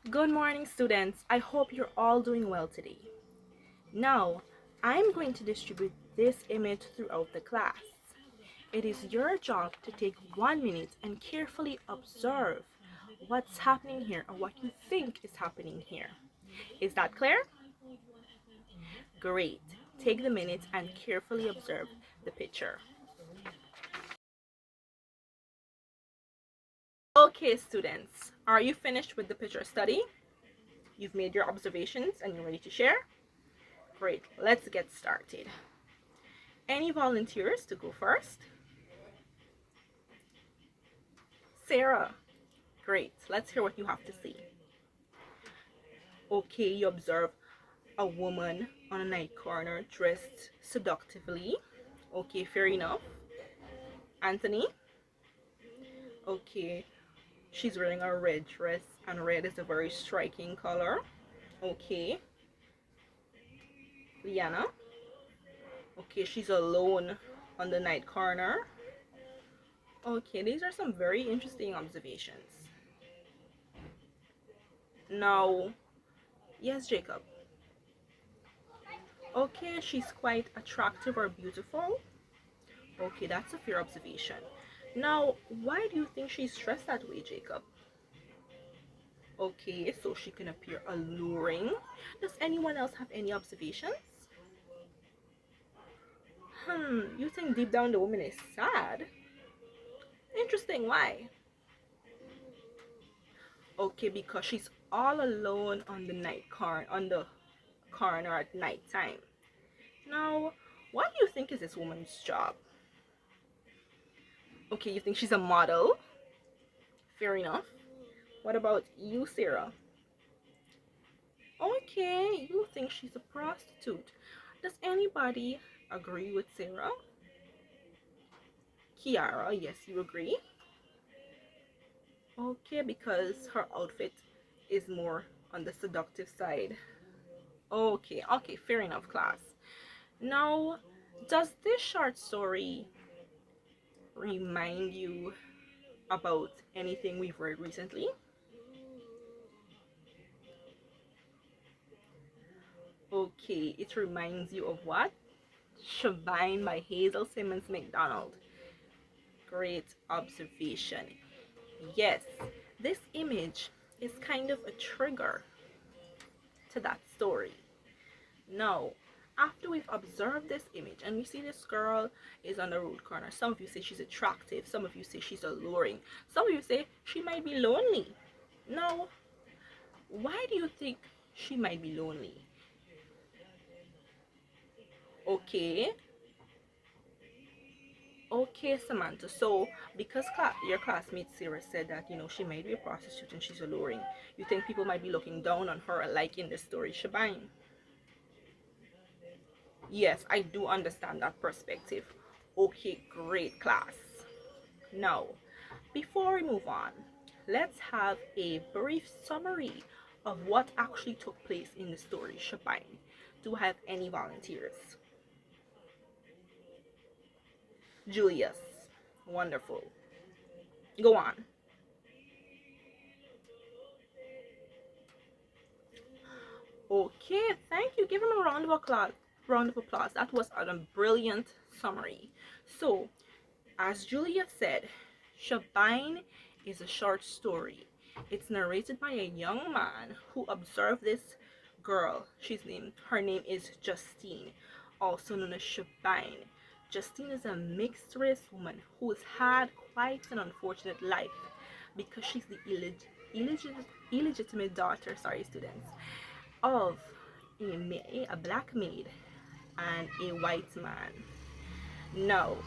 Good morning, students. I hope you're all doing well today. Now, I'm going to distribute this image throughout the class. It is your job to take 1 minute and carefully observe what's happening here or what you think is happening here. Is that clear? Great. Take the minute and carefully observe the picture. Okay, students, are you finished with the picture study? You've made your observations and you're ready to share? Great, let's get started. Any volunteers to go first? Sarah. Great, let's hear what you have to say. Okay, you observe a woman on a night corner dressed seductively. Okay, fair enough. Anthony? Okay, she's wearing a red dress and red is a very striking color. Okay. Liana? Okay, she's alone on the night corner. Okay, these are some very interesting observations. Now, yes, Jacob. Okay, she's quite attractive or beautiful. Okay, that's a fair observation. Now, why do you think she's dressed that way, Jacob? Okay, so she can appear alluring. Does anyone else have any observations? You think deep down the woman is sad? Interesting, why? Okay, because she's all alone on the corner at night time. Now, what do you think is this woman's job? Okay, you think she's a model? Fair enough. What about you, Sarah? Okay, you think she's a prostitute. Does anybody agree with Sarah? Kiara, yes, you agree? Okay, because her outfit is more on the seductive side. Okay, fair enough, class. Now, does this short story remind you about anything we've read recently? Okay, it reminds you of what? Shavine by Hazel Simmons McDonald. Great observation. Yes, this image is kind of a trigger to that story. Now, after we've observed this image and we see this girl is on the road corner, some of you say she's attractive, some of you say she's alluring, some of you say she might be lonely. Now, why do you think she might be lonely? Okay, okay, Samantha. So, because your classmate Sarah said that she might be a prostitute and she's alluring, you think people might be looking down on her, like in the story Shabine? Yes, I do understand that perspective. Okay, great, class. Now, before we move on, let's have a brief summary of what actually took place in the story Shabine. Do I have any volunteers? Julius. Wonderful. Go on. Okay, thank you. Give him a round of applause. Round of applause. That was a brilliant summary. So, as Julia said, Shabine is a short story. It's narrated by a young man who observed this girl. Her name is Justine, also known as Shabine. Justine is a mixed race woman who has had quite an unfortunate life because she's the illegitimate daughter, sorry students, of a black maid and a white man. No,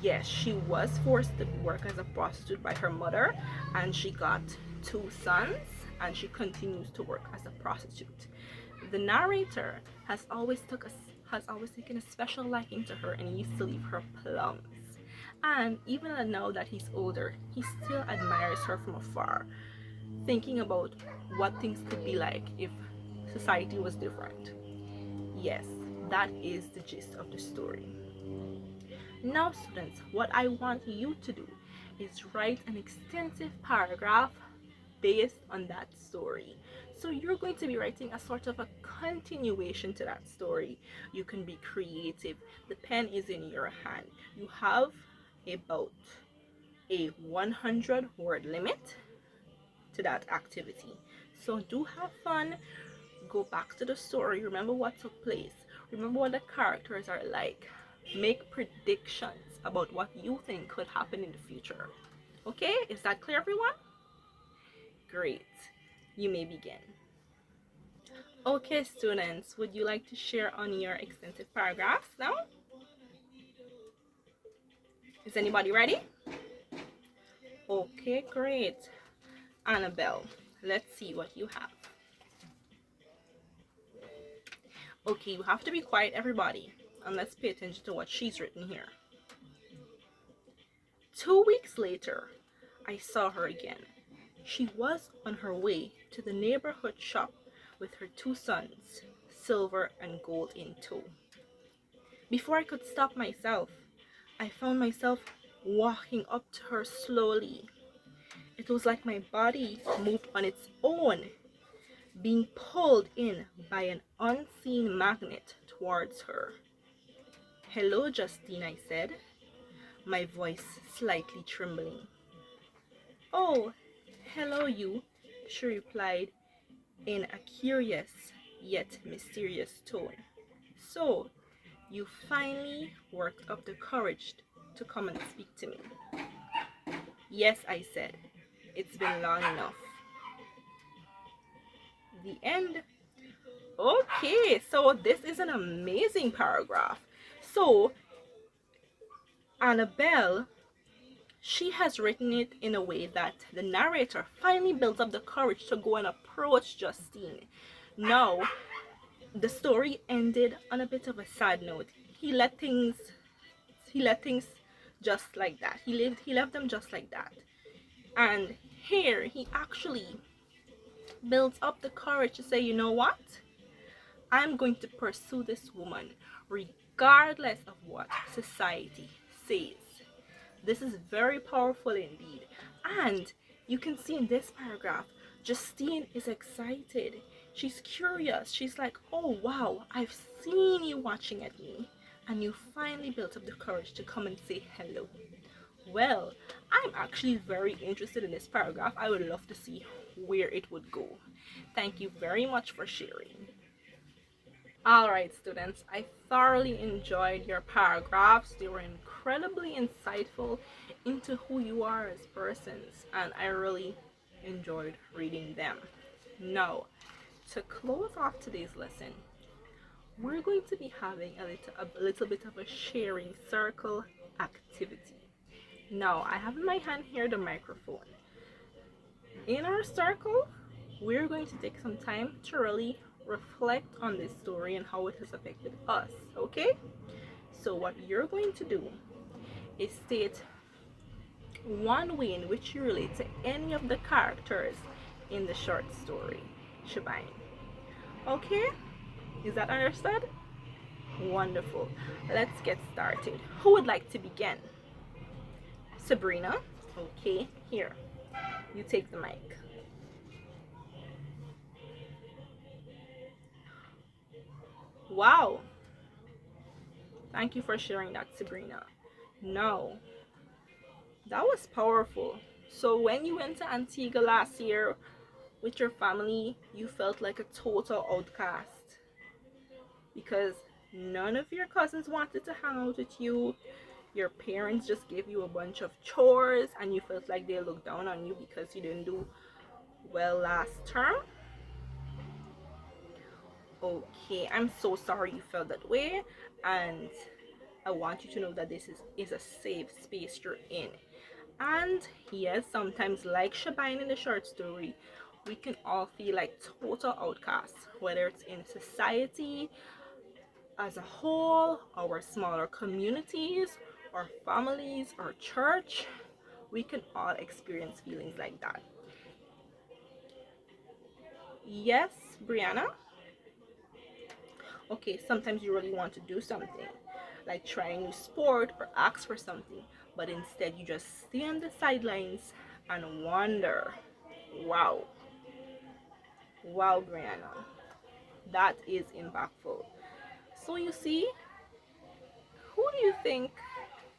yes, she was forced to work as a prostitute by her mother, and she got 2 sons, and she continues to work as a prostitute. The narrator has always taken a special liking to her and used to leave her plums. And even now that he's older, he still admires her from afar, thinking about what things could be like if society was different. Yes, that is the gist of the story. Now, students, what I want you to do is write an extensive paragraph based on that story. So you're going to be writing a sort of a continuation to that story. You can be creative. The pen is in your hand. You have about a 100 word limit to that activity. So do have fun. Go back to the story. Remember what took place. Remember what the characters are like. Make predictions about what you think could happen in the future. Okay, is that clear, everyone? Great. You may begin. Okay, students, would you like to share on your extensive paragraphs now? Is anybody ready? Okay, great. Annabelle, let's see what you have. Okay, you have to be quiet, everybody, and let's pay attention to what she's written here. 2 weeks later, I saw her again. She was on her way to the neighborhood shop with her 2 sons, silver and gold in tow. Before I could stop myself, I found myself walking up to her slowly. It was like my body moved on its own, being pulled in by an unseen magnet towards her. "Hello, Justine," I said, my voice slightly trembling. "Oh, hello, you," she replied in a curious yet mysterious tone. "So, you finally worked up the courage to come and speak to me." "Yes," I said. "It's been long enough." The end. Okay, so this is an amazing paragraph. So, Annabelle, she has written it in a way that the narrator finally builds up the courage to go and approach Justine. Now, the story ended on a bit of a sad note. He let things just like that. He left them just like that. And here he actually builds up the courage to say, "You know what? I'm going to pursue this woman regardless of what society says." This is very powerful indeed. And you can see in this paragraph, Justine is excited. She's curious. She's like, "Oh wow, I've seen you watching at me, and you finally built up the courage to come and say hello." Well, I'm actually very interested in this paragraph. I would love to see where it would go. Thank you very much for sharing. Alright, students, I thoroughly enjoyed your paragraphs. They were incredibly insightful into who you are as persons, and I really enjoyed reading them. Now, to close off today's lesson, we're going to be having a little bit of a sharing circle activity. Now, I have in my hand here the microphone. In our circle, we're going to take some time to really reflect on this story and how it has affected us, okay? So, what you're going to do is state one way in which you relate to any of the characters in the short story, Shebang. Okay? Is that understood? Wonderful. Let's get started. Who would like to begin? Sabrina? Okay, here. You take the mic. Wow. Thank you for sharing that, Sabrina. No, that was powerful. So when you went to Antigua last year with your family, you felt like a total outcast because none of your cousins wanted to hang out with you. Your parents just gave you a bunch of chores and you felt like they looked down on you because you didn't do well last term. Okay, I'm so sorry you felt that way, and I want you to know that this is a safe space you're in. And yes, sometimes, like Shabine in the short story, we can all feel like total outcasts, whether it's in society as a whole, our smaller communities, our families, our church. We can all experience feelings like that. Yes, Brianna? Okay, sometimes you really want to do something, like try a new sport or ask for something, but instead you just stay on the sidelines and wonder. Wow. Wow, Brianna. That is impactful. So you see, who do you think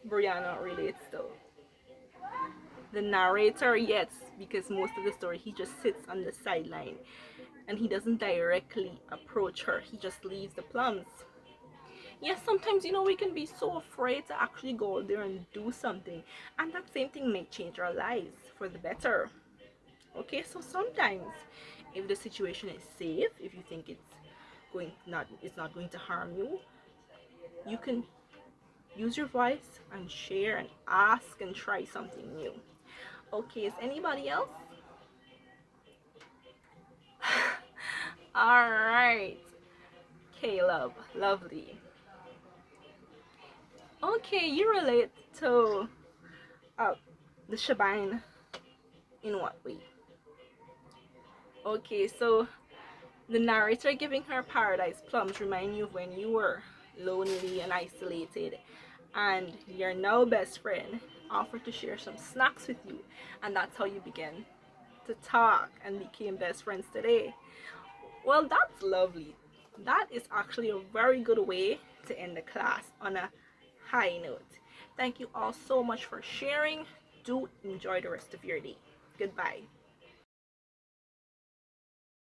Brianna relates to? The narrator, yes, because most of the story he just sits on the sideline and he doesn't directly approach her, he just leaves the plums. Yes, sometimes we can be so afraid to actually go out there and do something, and that same thing may change our lives for the better. Okay, so sometimes if the situation is safe, if you think it's not going to harm you, you can use your voice and share and ask and try something new. Okay, is anybody else? All right, Caleb, lovely. Okay, you relate to uh, the shebang in what way? Okay, so the narrator giving her paradise plums remind you of when you were lonely and isolated, and your now best friend offered to share some snacks with you, and that's how you began to talk and became best friends today. Well, that's lovely. That is actually a very good way to end the class on a high note. Thank you all so much for sharing. Do enjoy the rest of your day. Goodbye.